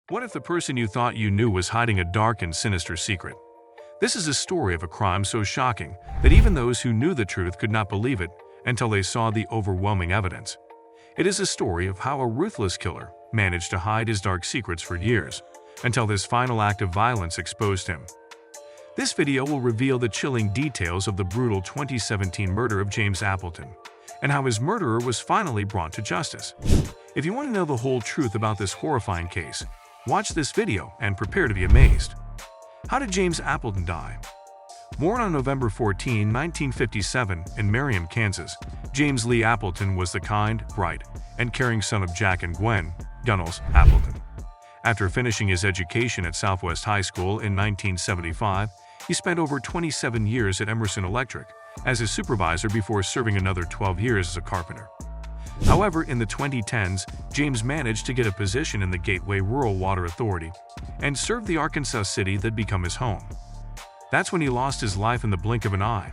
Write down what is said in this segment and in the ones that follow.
What if the person you thought you knew was hiding a dark and sinister secret? This is a story of a crime so shocking that even those who knew the truth could not believe it until they saw the overwhelming evidence. It is a story of how a ruthless killer managed to hide his dark secrets for years, until this final act of violence exposed him. This video will reveal the chilling details of the brutal 2017 murder of James Appleton, and how his murderer was finally brought to justice. If you want to know the whole truth about this horrifying case, watch this video and prepare to be amazed. How did James Appleton die? Born on November 14, 1957 in Merriam, Kansas, James Lee Appleton was the kind, bright, and caring son of Jack and Gwen Gunnels Appleton. After finishing his education at Southwest High School in 1975, he spent over 27 years at Emerson Electric as his supervisor before serving another 12 years as a carpenter. However, in the 2010s, James managed to get a position in the Gateway Rural Water Authority and served the Arkansas city that had become his home. That's when he lost his life in the blink of an eye.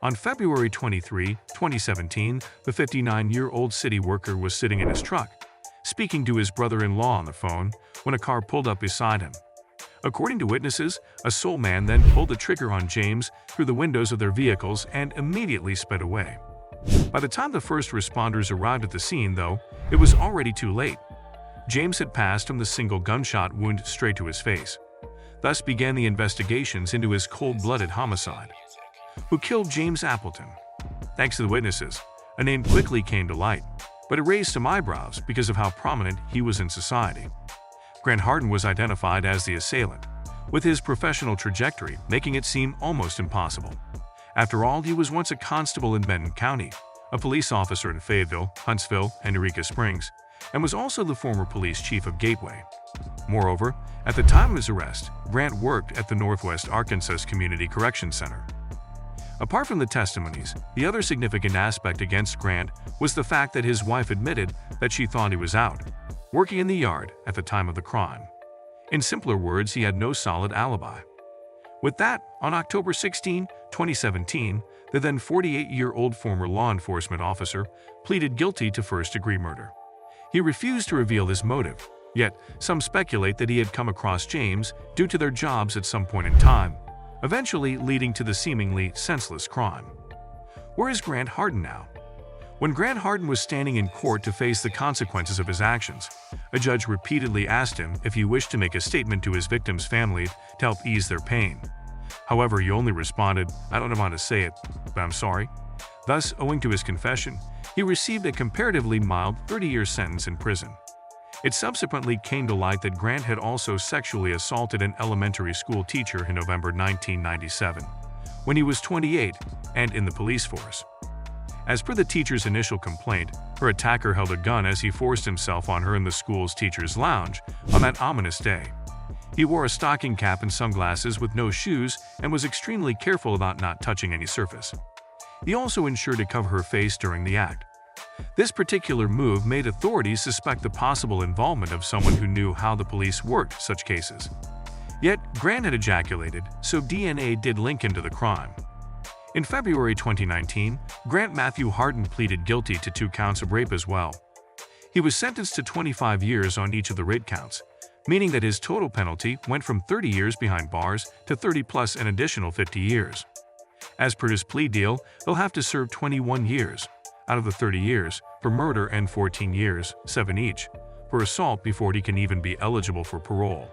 On February 23, 2017, the 59-year-old city worker was sitting in his truck, speaking to his brother-in-law on the phone when a car pulled up beside him. According to witnesses, a sole man then pulled the trigger on James through the windows of their vehicles and immediately sped away. By the time the first responders arrived at the scene, though, it was already too late. James had passed from the single gunshot wound straight to his face. Thus began the investigations into his cold-blooded homicide. Who killed James Appleton? Thanks to the witnesses, a name quickly came to light, but it raised some eyebrows because of how prominent he was in society. Grant Hardin was identified as the assailant, with his professional trajectory making it seem almost impossible. After all, he was once a constable in Benton County, a police officer in Fayetteville, Huntsville, and Eureka Springs, and was also the former police chief of Gateway. Moreover, at the time of his arrest, Grant worked at the Northwest Arkansas Community Correction Center. Apart from the testimonies, the other significant aspect against Grant was the fact that his wife admitted that she thought he was out, working in the yard at the time of the crime. In simpler words, he had no solid alibi. With that, on October 16, 2017, the then 48-year-old former law enforcement officer pleaded guilty to first-degree murder. He refused to reveal his motive, yet some speculate that he had come across James due to their jobs at some point in time, eventually leading to the seemingly senseless crime. Where is Grant Hardin now? When Grant Hardin was standing in court to face the consequences of his actions, a judge repeatedly asked him if he wished to make a statement to his victim's family to help ease their pain. However, he only responded, "I don't know how to say it, but I'm sorry." Thus, owing to his confession, he received a comparatively mild 30-year sentence in prison. It subsequently came to light that Grant had also sexually assaulted an elementary school teacher in November 1997, when he was 28 and in the police force. As per the teacher's initial complaint, her attacker held a gun as he forced himself on her in the school's teacher's lounge on that ominous day. He wore a stocking cap and sunglasses with no shoes and was extremely careful about not touching any surface. He also ensured to cover her face during the act. This particular move made authorities suspect the possible involvement of someone who knew how the police worked such cases. Yet, Grant had ejaculated, so DNA did link him to the crime. In February 2019, Grant Matthew Hardin pleaded guilty to 2 counts of rape as well. He was sentenced to 25 years on each of the rape counts, meaning that his total penalty went from 30 years behind bars to 30 plus an additional 50 years. As per his plea deal, he'll have to serve 21 years out of the 30 years for murder and 14 years, 7 each, for assault before he can even be eligible for parole.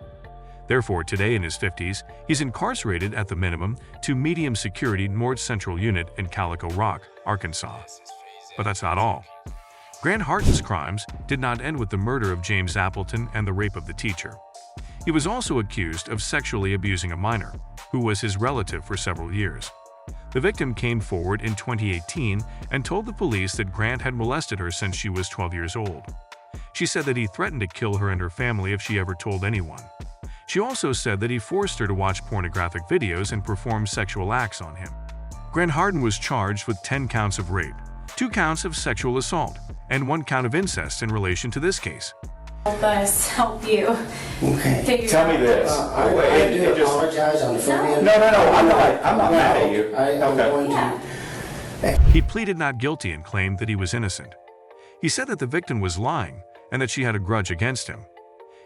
Therefore, today in his 50s, he's incarcerated at the minimum to medium security North Central Unit in Calico Rock, Arkansas. But that's not all. Grant Hardin's crimes did not end with the murder of James Appleton and the rape of the teacher. He was also accused of sexually abusing a minor, who was his relative for several years. The victim came forward in 2018 and told the police that Grant had molested her since she was 12 years old. She said that he threatened to kill her and her family if she ever told anyone. She also said that he forced her to watch pornographic videos and perform sexual acts on him. Grant Hardin was charged with 10 counts of rape, 2 counts of sexual assault, and 1 count of incest in relation to this case. Help us help you. Okay. Tell me this. I do apologize on the phone. No, I'm not mad at you. I'm going to. He pleaded not guilty and claimed that he was innocent. He said that the victim was lying and that she had a grudge against him.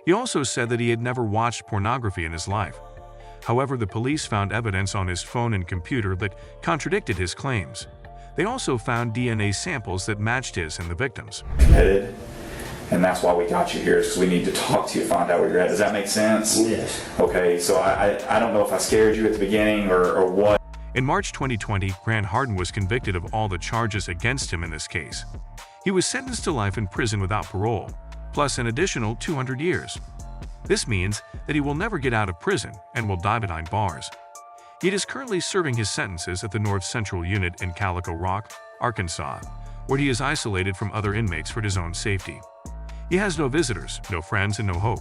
He also said that he had never watched pornography in his life. However, the police found evidence on his phone and computer that contradicted his claims. They also found DNA samples that matched his and the victim's. Committed, and that's why we got you here, is because we need to talk to you, find out where you're at. Does that make sense? Yes. Okay, so I don't know if I scared you at the beginning or what. In March 2020, Grant Harden was convicted of all the charges against him in this case. He was sentenced to life in prison without parole, plus an additional 200 years. This means that he will never get out of prison and will die behind bars. He is currently serving his sentences at the North Central Unit in Calico Rock, Arkansas, where he is isolated from other inmates for his own safety. He has no visitors, no friends, and no hope.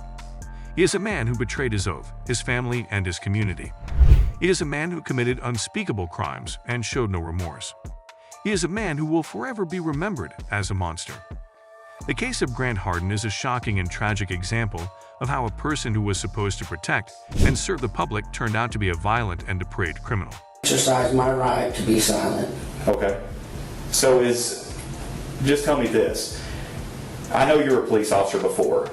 He is a man who betrayed his oath, his family, and his community. He is a man who committed unspeakable crimes and showed no remorse. He is a man who will forever be remembered as a monster. The case of Grant Harden is a shocking and tragic example of how a person who was supposed to protect and serve the public turned out to be a violent and depraved criminal. Exercise my right to be silent. Okay. So just tell me this. I know you were a police officer before.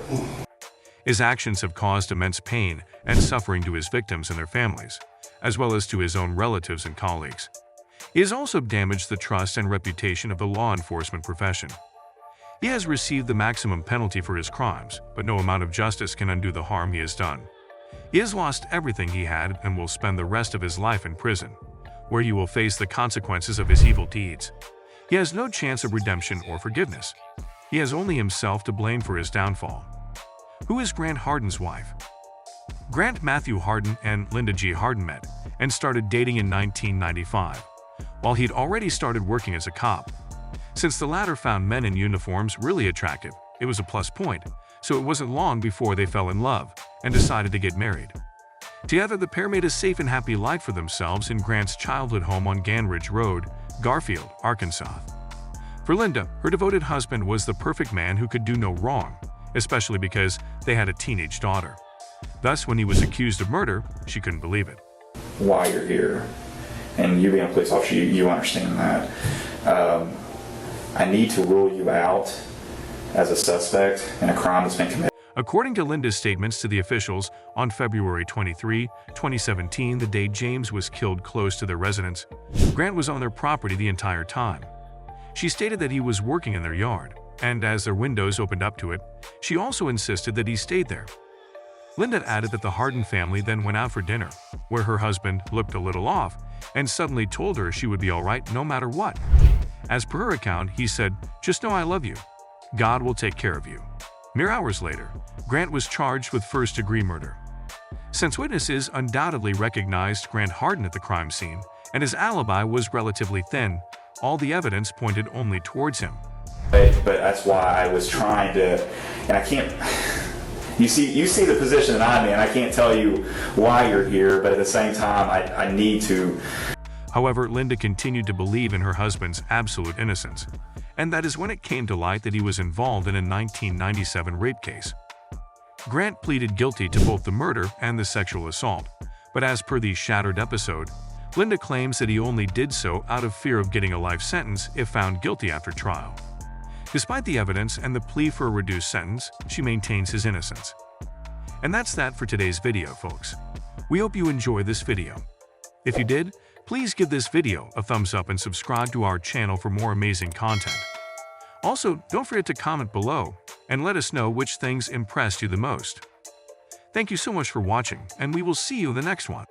His actions have caused immense pain and suffering to his victims and their families, as well as to his own relatives and colleagues. He has also damaged the trust and reputation of the law enforcement profession. He has received the maximum penalty for his crimes, but no amount of justice can undo the harm he has done. He has lost everything he had and will spend the rest of his life in prison, where he will face the consequences of his evil deeds. He has no chance of redemption or forgiveness. He has only himself to blame for his downfall. Who is Grant Harden's wife? Grant Matthew Harden and Linda G. Harden met and started dating in 1995, while he'd already started working as a cop. Since the latter found men in uniforms really attractive, it was a plus point, so it wasn't long before they fell in love and decided to get married. Together, the pair made a safe and happy life for themselves in Grant's childhood home on Ganridge Road, Garfield, Arkansas. For Linda, her devoted husband was the perfect man who could do no wrong, especially because they had a teenage daughter. Thus, when he was accused of murder, she couldn't believe it. Why you're here, and you being a police officer, you understand that. I need to rule you out as a suspect in a crime that's been committed. According to Linda's statements to the officials, on February 23, 2017, the day James was killed close to their residence, Grant was on their property the entire time. She stated that he was working in their yard, and as their windows opened up to it, she also insisted that he stayed there. Linda added that the Harden family then went out for dinner, where her husband looked a little off and suddenly told her she would be all right no matter what. As per her account, he said, "Just know I love you. God will take care of you." Mere hours later, Grant was charged with first-degree murder. Since witnesses undoubtedly recognized Grant Harden at the crime scene, and his alibi was relatively thin, all the evidence pointed only towards him. But that's why I was trying to, and I can't. You see the position that I'm in. I can't tell you why you're here, but at the same time, I need to. However, Linda continued to believe in her husband's absolute innocence, and that is when it came to light that he was involved in a 1997 rape case. Grant pleaded guilty to both the murder and the sexual assault, but as per the Shattered episode, Linda claims that he only did so out of fear of getting a life sentence if found guilty after trial. Despite the evidence and the plea for a reduced sentence, she maintains his innocence. And that's that for today's video, folks. We hope you enjoyed this video. If you did, please give this video a thumbs up and subscribe to our channel for more amazing content. Also, don't forget to comment below and let us know which things impressed you the most. Thank you so much for watching, and we will see you in the next one.